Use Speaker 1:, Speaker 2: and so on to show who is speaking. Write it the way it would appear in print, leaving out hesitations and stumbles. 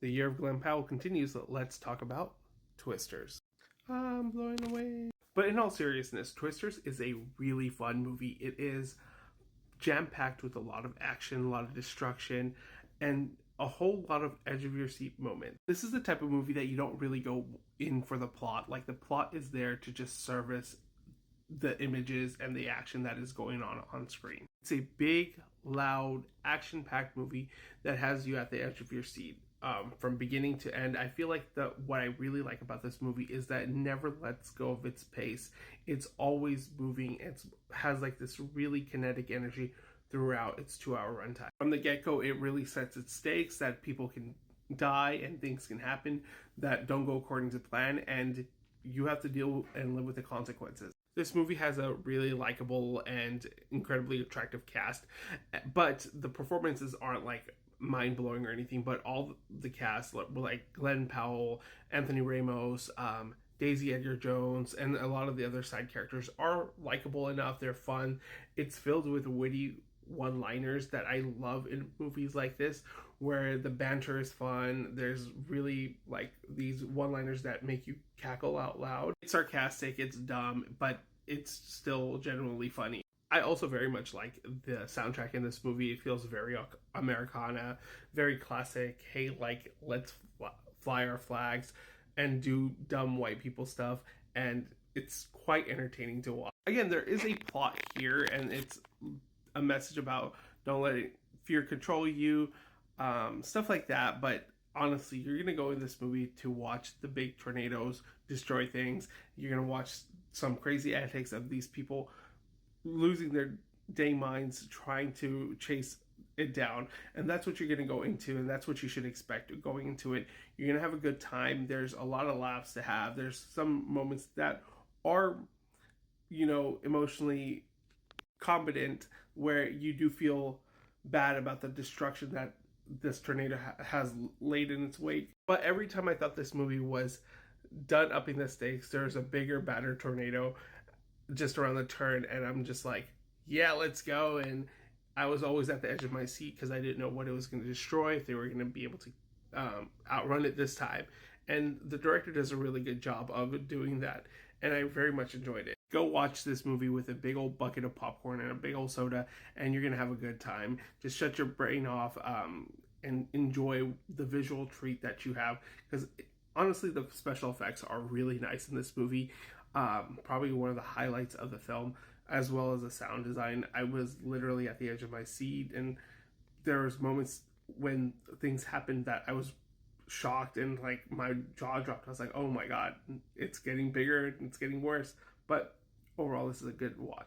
Speaker 1: The year of Glen Powell continues. Let's talk about Twisters. I'm blowing away. But in all seriousness, Twisters is a really fun movie. It is jam-packed with a lot of action, a lot of destruction, and a whole lot of edge of your seat moments. This is the type of movie that you don't really go in for the plot. Like, the plot is there to just service the images and the action that is going on screen. It's a big, loud, action-packed movie that has you at the edge of your seat. From beginning to end, I feel like what I really like about this movie is that it never lets go of its pace. It's always moving. It has like this really kinetic energy throughout its 2-hour runtime. From the get-go, it really sets its stakes that people can die and things can happen that don't go according to plan, and you have to deal and live with the consequences. This movie has a really likable and incredibly attractive cast, but the performances aren't like mind-blowing or anything, but all the cast, like Glen Powell, Anthony Ramos, Daisy Edgar-Jones, and a lot of the other side characters are likable enough. They're fun. It's filled with witty one-liners that I love in movies like this, where the banter is fun. There's really like these one-liners that make you cackle out loud. It's sarcastic, it's dumb, but it's still genuinely funny. I also very much like the soundtrack in this movie. It feels very Americana, very classic. Hey, like, let's fly our flags and do dumb white people stuff, and it's quite entertaining to watch. Again, there is a plot here, and it's a message about don't let fear control you, stuff like that. But honestly, you're gonna go in this movie to watch the big tornadoes destroy things. You're gonna watch some crazy antics of these people losing their dang minds trying to chase it down, and that's what you're going to go into, and that's what you should expect going into it. You're going to have a good time. There's a lot of laughs to have. There's some moments that are, emotionally competent, where you do feel bad about the destruction that this tornado has laid in its wake. But every time I thought this movie was done upping the stakes, there's a bigger, badder tornado just around the turn, and I'm just like, yeah, let's go. And I was always at the edge of my seat because I didn't know what it was going to destroy, if they were going to be able to outrun it this time. And the director does a really good job of doing that, and I very much enjoyed it. Go watch this movie with a big old bucket of popcorn and a big old soda, and you're going to have a good time. Just shut your brain off and enjoy the visual treat that you have, because honestly, the special effects are really nice in this movie. Probably one of the highlights of the film, as well as the sound design. I was literally at the edge of my seat, and there was moments when things happened that I was shocked and like my jaw dropped. I was like, oh my god, it's getting bigger, it's getting worse. But overall, this is a good watch.